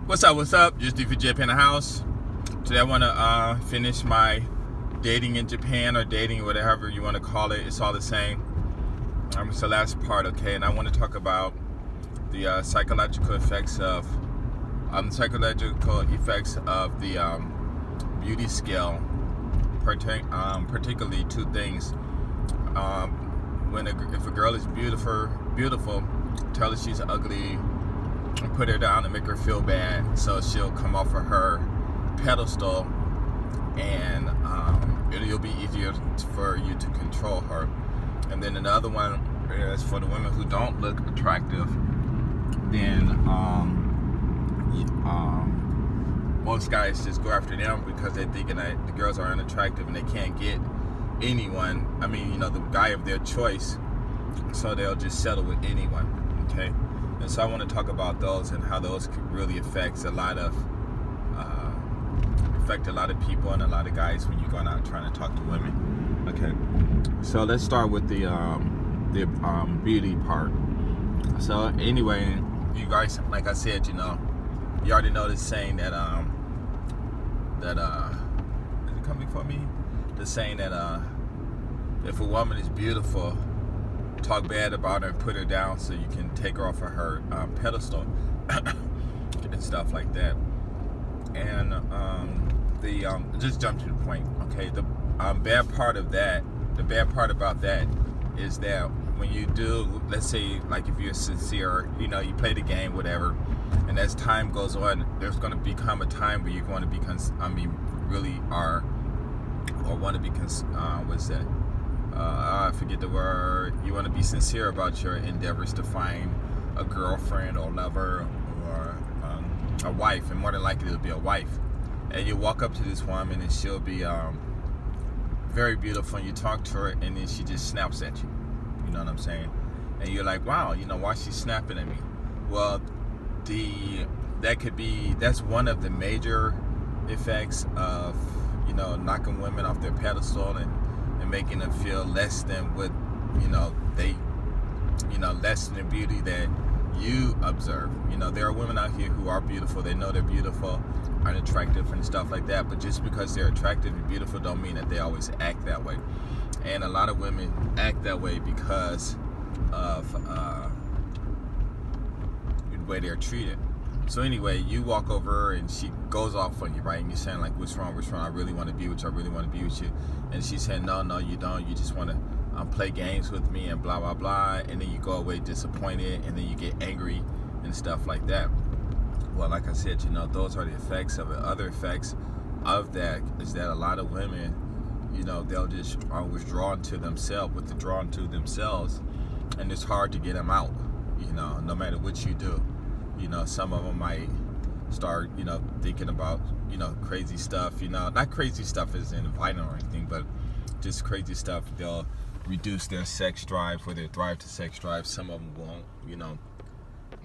What's up? What's up? Just D4Jip in the house. Today I want to finish my dating in Japan, or dating, whatever you want to call it. It's all the same. It's the last part, okay? And I want to talk about the psychological effects of the beauty scale. Particularly two things. If a girl is beautiful, tell her she's ugly, and put her down and make her feel bad, so she'll come off of her pedestal, and it'll be easier for you to control her. And then another one is for the women who don't look attractive. Then most guys just go after them because they're thinking that the girls are unattractive and they can't get anyone. I mean, the guy of their choice, so they'll just settle with anyone. Okay. And so I want to talk about those and how those really affect a lot of people and a lot of guys when you're going out trying to talk to women. Okay, so let's start with the beauty part. So anyway, you guys, like I said, you already know this saying that is it coming for me? The saying that if a woman is beautiful, talk bad about her and put her down so you can take her off of her pedestal and stuff like that. And just jump to the point, okay? The bad part about that is that when you do, let's say, like, if you're sincere, you play the game, whatever, and as time goes on, there's going to become a time where you're going to be, really are, or want to be, what's that? I forget the word. You want to be sincere about your endeavors to find a girlfriend or lover or a wife, and more than likely it'll be a wife. And you walk up to this woman and she'll be very beautiful, and you talk to her and then she just snaps at you. You know what I'm saying? And you're like, wow, why is she snapping at me? Well, that's one of the major effects of knocking women off their pedestal and making them feel less than what less than the beauty that you observe. There are women out here who are beautiful. They know they're beautiful, are attractive and stuff like that, but just because they're attractive and beautiful don't mean that they always act that way. And a lot of women act that way because of the way they're treated. So anyway, you walk over and she goes off on you, right? And you're saying, like, what's wrong? I really want to be with you. I really want to be with you. And she's saying, no, you don't. You just want to play games with me and blah, blah, blah. And then you go away disappointed, and then you get angry and stuff like that. Well, like I said, those are the effects of it. Other effects of that is that a lot of women, they'll just are withdrawn to themselves, and it's hard to get them out, no matter what you do. Some of them might start, thinking about, crazy stuff, not crazy stuff as in violent or anything, but just crazy stuff. They'll reduce their sex drive or their drive to sex drive. Some of them won't,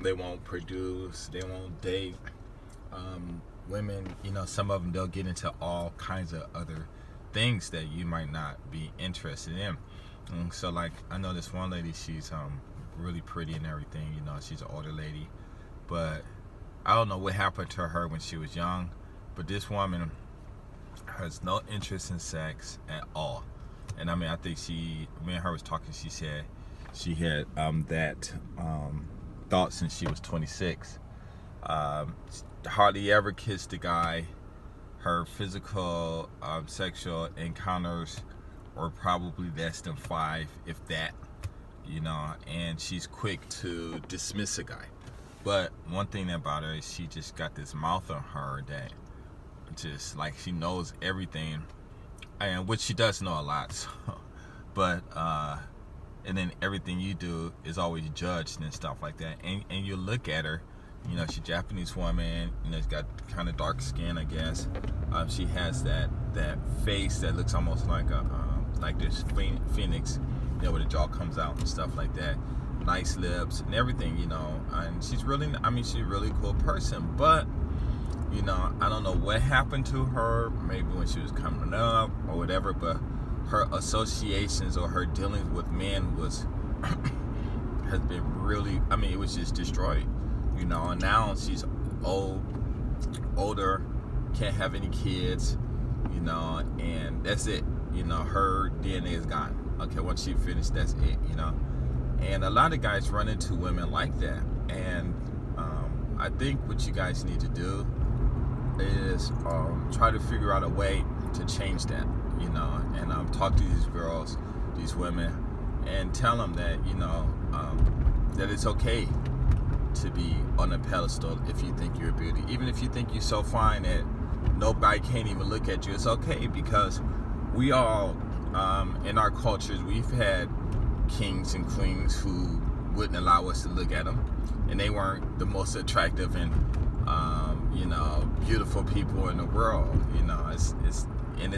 they won't produce, they won't date women, some of them, they'll get into all kinds of other things that you might not be interested in. So, like, I know this one lady, she's really pretty and everything, she's an older lady. But I don't know what happened to her when she was young. But this woman has no interest in sex at all. And I think me and her was talking. She said she had that thought since she was 26. Hardly ever kissed a guy. Her physical sexual encounters were probably less than 5, if that. And she's quick to dismiss a guy. But one thing about her is she just got this mouth on her that just, like, she knows everything, and which she does know a lot. So, but and then everything you do is always judged and stuff like that. And you look at her, she's a Japanese woman. She's got kind of dark skin, I guess. She has that face that looks almost like like this phoenix, where the jaw comes out and stuff like that. Nice lips and everything, and she's really, she's a really cool person. But I don't know what happened to her, maybe when she was coming up or whatever, but her associations or her dealings with men has been really, it was just destroyed, and now she's old, older, can't have any kids, you know, and that's it. You know, her DNA is gone. Okay, once she finished, that's it, you know. And a lot of guys run into women like that. And I think what you guys need to do is try to figure out a way to change that, you know, and talk to these girls, these women, and tell them that, you know, that it's okay to be on a pedestal if you think you're a beauty. Even if you think you're so fine that nobody can't even look at you, it's okay, because we all, in our cultures, we've had kings and queens who wouldn't allow us to look at them, and they weren't the most attractive and you know, beautiful people in the world. You know, it's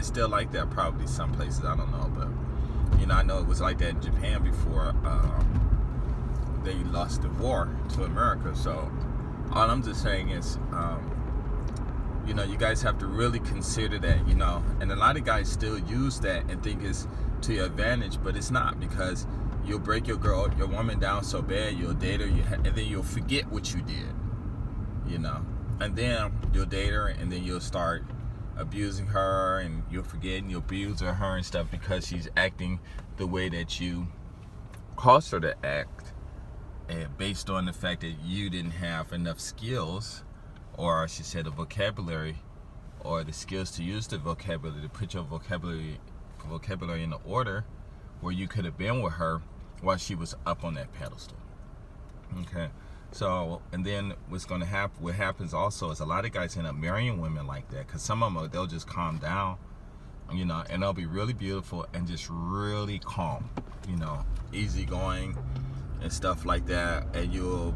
still like that probably some places, I don't know, but you know, I know it was like that in Japan before they lost the war to America. So all I'm just saying is, you know, you guys have to really consider that, you know, and a lot of guys still use that and think it's to your advantage, but it's not, because you'll break your woman down so bad, you'll date her, and then you'll forget what you did, you know, and then you'll date her, and then you'll start abusing her, and you'll forget, and you'll abuse her and stuff because she's acting the way that you caused her to act, and based on the fact that you didn't have enough skills, or I should say the vocabulary, or the skills to use the vocabulary, to put your vocabulary in the order where you could have been with her while she was up on that pedestal. Okay, so, and then what happens also is a lot of guys end up marrying women like that, because some of them, they'll just calm down, you know, and they'll be really beautiful and just really calm, you know, easygoing and stuff like that, and you'll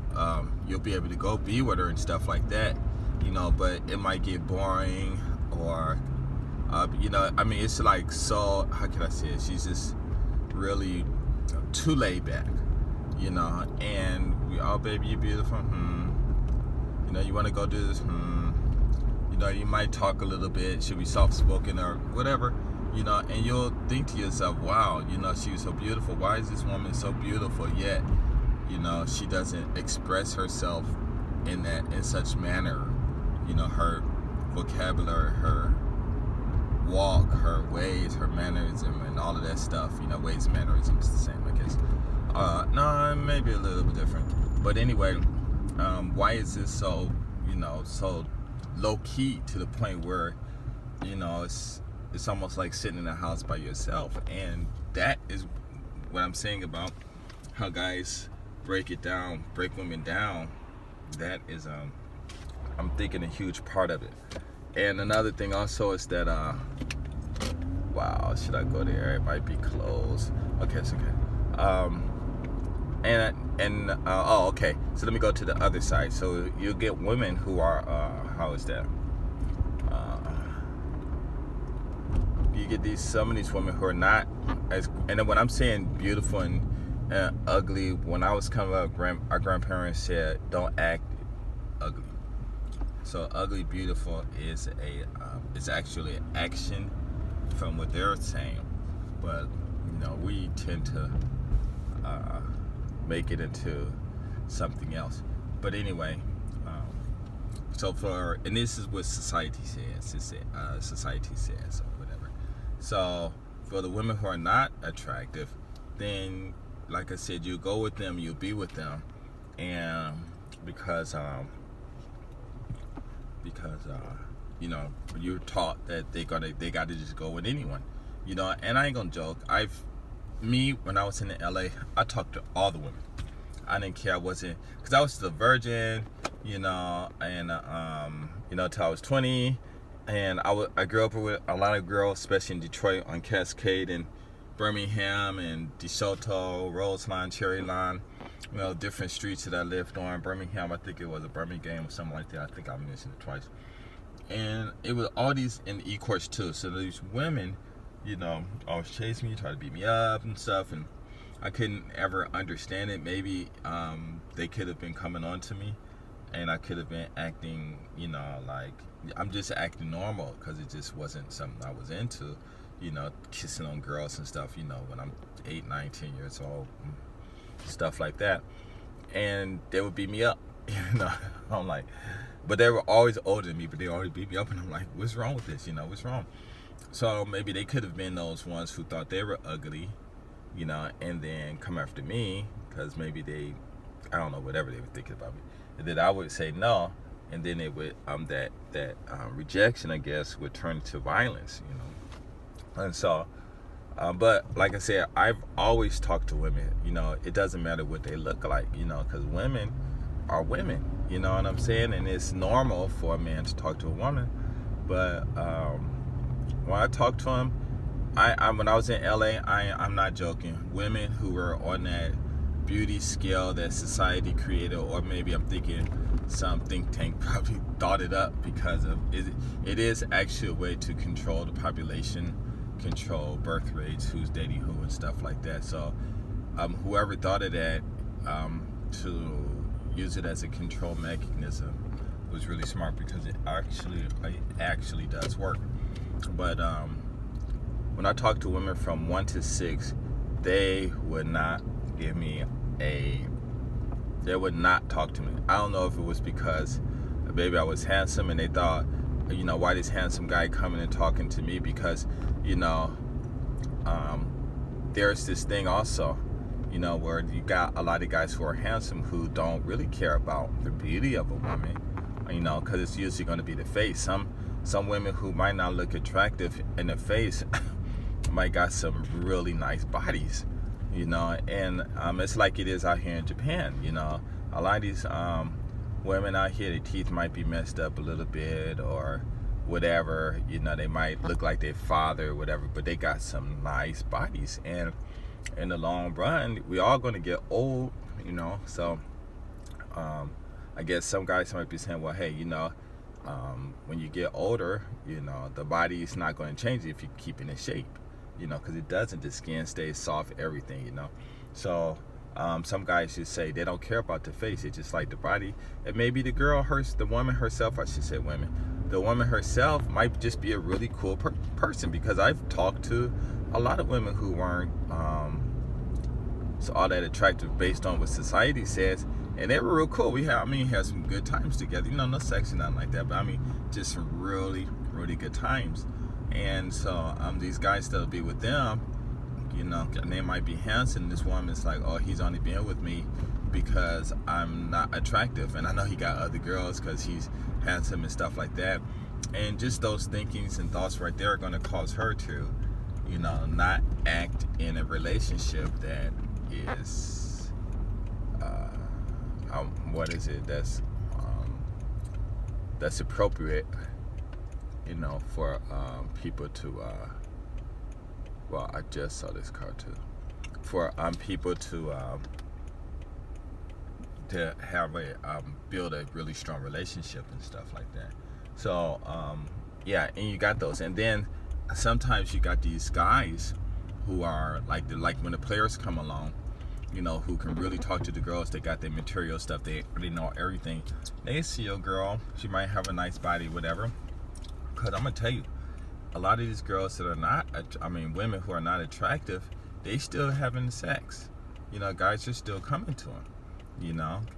be able to go be with her and stuff like that, you know, but it might get boring, or you know, I mean, it's like, so how can I say it, she's just really too laid back, you know, and oh baby, you're beautiful, you know, you want to go do this, you know, you might talk a little bit, she'll be soft-spoken or whatever, you know, and you'll think to yourself, wow, you know, she was so beautiful, why is this woman so beautiful, yet, you know, she doesn't express herself in such manner, you know, her vocabulary, her walk, her ways, her mannerism, and all of that stuff, you know, ways and mannerisms the same, I guess. No, maybe a little bit different, but anyway, why is this so, you know, so low key to the point where, you know, it's almost like sitting in a house by yourself? And that is what I'm saying about how guys break women down. That is, I'm thinking a huge part of it. And another thing also is that, wow, should I go there? It might be closed. Okay, it's okay. Oh, okay. So let me go to the other side. So you'll get women who are, how is that? You get some of these women who are not as, and then when I'm saying beautiful and ugly, when I was coming up, our grandparents said, don't act ugly. So ugly beautiful is actually an action from what they're saying, but you know, we tend to make it into something else. But anyway, and this is what society says. Society says, or whatever. So for the women who are not attractive, then like I said, you go with them, you be with them, and because you know, you're taught that they gotta just go with anyone, you know. And I ain't gonna joke, when I was in LA, I talked to all the women. I didn't care, because I was still a virgin, you know, and you know, till I was 20, and I grew up with a lot of girls, especially in Detroit, on Cascade and Birmingham and DeSoto, Roseline, Cherry Line, you know, different streets that I lived on. Birmingham, I think it was a Birmingham or something like that. I think I mentioned it twice. And it was all these in the E-course too. So these women, you know, always chased me, tried to beat me up and stuff, and I couldn't ever understand it. Maybe they could have been coming on to me, and I could have been acting, you know, like I'm just acting normal, because it just wasn't something I was into, you know, kissing on girls and stuff, you know, when I'm 8, 9, 10 years old, stuff like that. And they would beat me up, you know. I'm like, but they were always older than me, but they always beat me up, and I'm like, what's wrong with this? What's wrong? So maybe they could have been those ones who thought they were ugly, and then come after me because maybe they, I don't know, whatever they were thinking about me. And then I would say no, and then it would that rejection, I guess, would turn to violence, And so, but like I said, I've always talked to women. It doesn't matter what they look like, because women are women. You know what I'm saying? And it's normal for a man to talk to a woman, but when I talk to them, when I was in LA, I'm not joking. Women who were on that beauty scale that society created, or maybe I'm thinking some think tank probably thought it up because of it is actually a way to control the population, control birth rates, who's dating who and stuff like that. So whoever thought of that to use it as a control mechanism was really smart, because it actually does work. But when I talk to women from 1 to 6, they would not give me they would not talk to me. I don't know if it was because maybe I was handsome and they thought, why this handsome guy coming and talking to me? Because there's this thing also, where you got a lot of guys who are handsome who don't really care about the beauty of a woman, because it's usually going to be the face. Some women who might not look attractive in the face might got some really nice bodies, and it's like it is out here in Japan. A lot of these women out here, their teeth might be messed up a little bit or whatever, they might look like their father or whatever, but they got some nice bodies, and in the long run, we all going to get old, so I guess some guys might be saying, well, hey, when you get older, the body is not going to change if you keep it in shape, because it doesn't. The skin stays soft, everything, So some guys just say they don't care about the face. They just like the body. And maybe the woman herself, I should say women, the woman herself might just be a really cool person, because I've talked to a lot of women who weren't so all that attractive based on what society says. And they were real cool. We had some good times together. No sex and nothing like that, but just some really, really good times. And so these guys that'll be with them, and they might be handsome. This woman's like, oh, he's only being with me because I'm not attractive, and I know he got other girls because he's handsome and stuff like that. And just those thinkings and thoughts right there are going to cause her to, not act in a relationship that is that's appropriate, for people to well, I just saw this car too, for people to have build a really strong relationship and stuff like that. So yeah, and you got those, and then sometimes you got these guys who are like when the players come along, who can really talk to the girls. They got their material stuff. They know everything. They see a girl, she might have a nice body, whatever. Because I'm going to tell you, a lot of these girls that are not, women who are not attractive, they still having sex. Guys are still coming to them,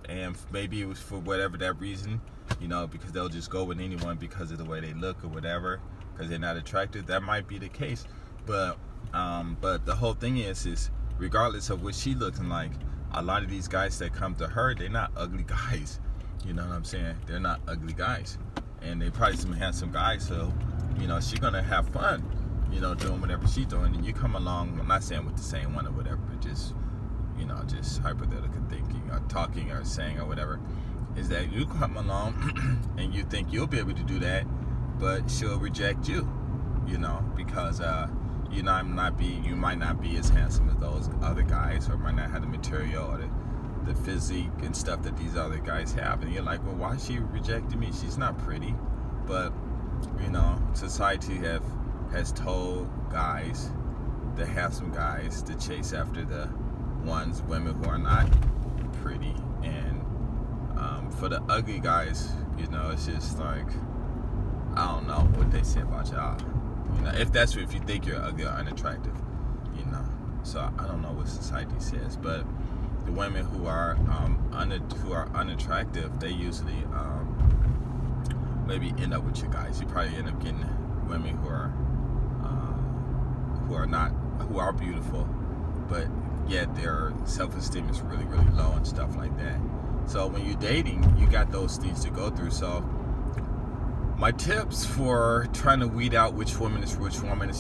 and maybe it was for whatever that reason, because they'll just go with anyone because of the way they look or whatever, because they're not attractive. That might be the case. But the whole thing is regardless of what she looking like, a lot of these guys that come to her, they're not ugly guys. You know what I'm saying? They're not ugly guys. And they probably some handsome guys, so, she's gonna have fun, doing whatever she's doing. And you come along, I'm not saying with the same one or whatever, but just, just hypothetical thinking or talking or saying or whatever, is that you come along and you think you'll be able to do that, but she'll reject you, because you might not be as handsome as those other guys, or might not have the material or the physique and stuff that these other guys have, and you're like, well, why is she rejecting me? She's not pretty. But society has told guys, the handsome guys, to chase after the women who are not pretty, and for the ugly guys, it's just like, I don't know what they say about y'all. If you think you're ugly or unattractive, So I don't know what society says, but the women who are unattractive, they usually maybe end up with you guys. You probably end up getting women who are beautiful, but yet their self-esteem is really, really low and stuff like that. So when you're dating, you got those things to go through. So my tips for trying to weed out which woman is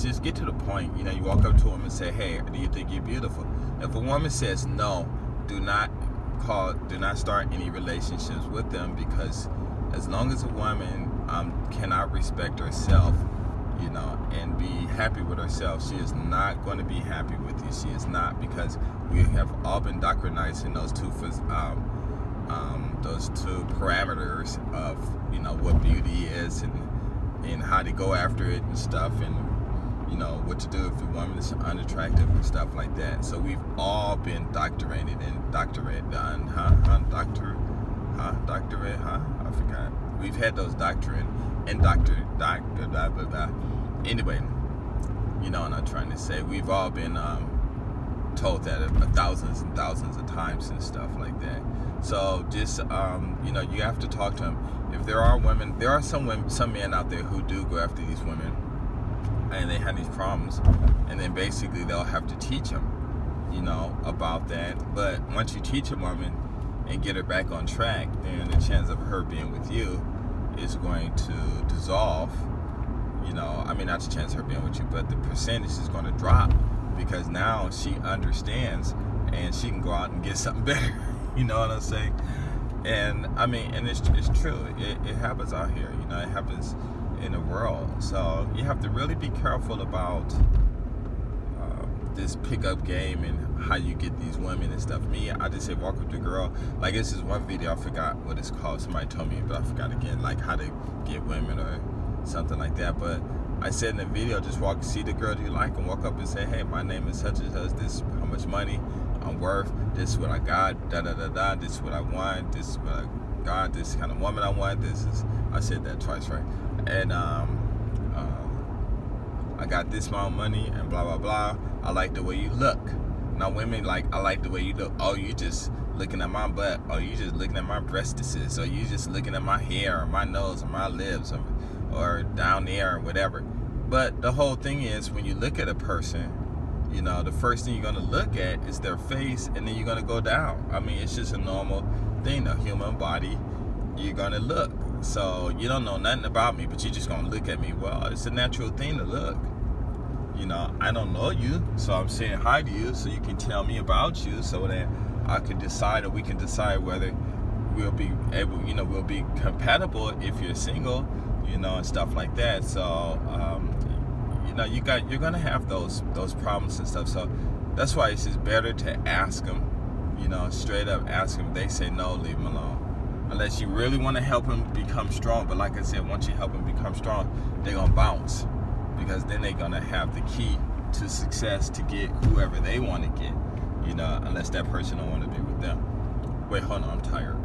just get to the point. You know, you walk up to them and say, hey, do you think you're beautiful? If a woman says no, do not start any relationships with them, because as long as a woman cannot respect herself, you know, and be happy with herself, she is not going to be happy with you. She is not, because we have all been indoctrinated in those two parameters of, you know, what beauty is and how to go after it and stuff, and you know what to do if the woman is unattractive and stuff like that. So we've all been doctorated. I forgot. We've had those doctrine and blah, blah, blah. Anyway, you know what I'm trying to say. We've all been told that thousands and thousands of times and stuff like that. So just you know, you have to talk to them. If there are women, there are some men out there who do go after these women, and they have these problems, and then basically they'll have to teach them, you know, about that. But once you teach a woman and get her back on track, then the chance of her being with you is going to dissolve. You know, I mean, not the chance of her being with you, but the percentage is going to drop, because now she understands and she can go out and get something better. You know what I'm saying? And I mean, and it's true. It happens out here. You know, it happens in the world. So you have to really be careful about this pickup game and how you get these women and stuff. Me, I just say walk up to a girl. Like, this is one video, I forgot what it's called. Somebody told me, but I forgot again, like how to get women or something like that. But I said in the video, just see the girl you like and walk up and say, hey, my name is such and such, this is how much money I'm worth, this is what I got, da da da da, this is what I want, this is what I got, this kind of woman I want, this is, I said that twice, right? And I got this amount of money and blah blah blah. I like the way you look. Now women like, I like the way you look. Oh, you just looking at my butt. Oh, you just looking at my breastises. Or you just looking at my hair or my nose or my lips or down there or whatever. But the whole thing is, when you look at a person, you know, the first thing you're gonna look at is their face, and then you're gonna go down. I mean, it's just a normal thing, a human body. You're gonna look. So you don't know nothing about me, but you're just gonna look at me. Well, it's a natural thing to look. You know, I don't know you, so I'm saying hi to you so you can tell me about you, so that I can decide, or we can decide whether we'll be able, you know, we'll be compatible if you're single, you know, and stuff like that. So you know, you're gonna have those problems and stuff. So that's why it's just better to ask them, you know, straight up ask them. If they say no, leave them alone. Unless you really want to help them become strong. But like I said, once you help them become strong, they're gonna bounce, because then they're gonna have the key to success to get whoever they want to get, you know, unless that person don't want to be with them. Wait, hold on, I'm tired.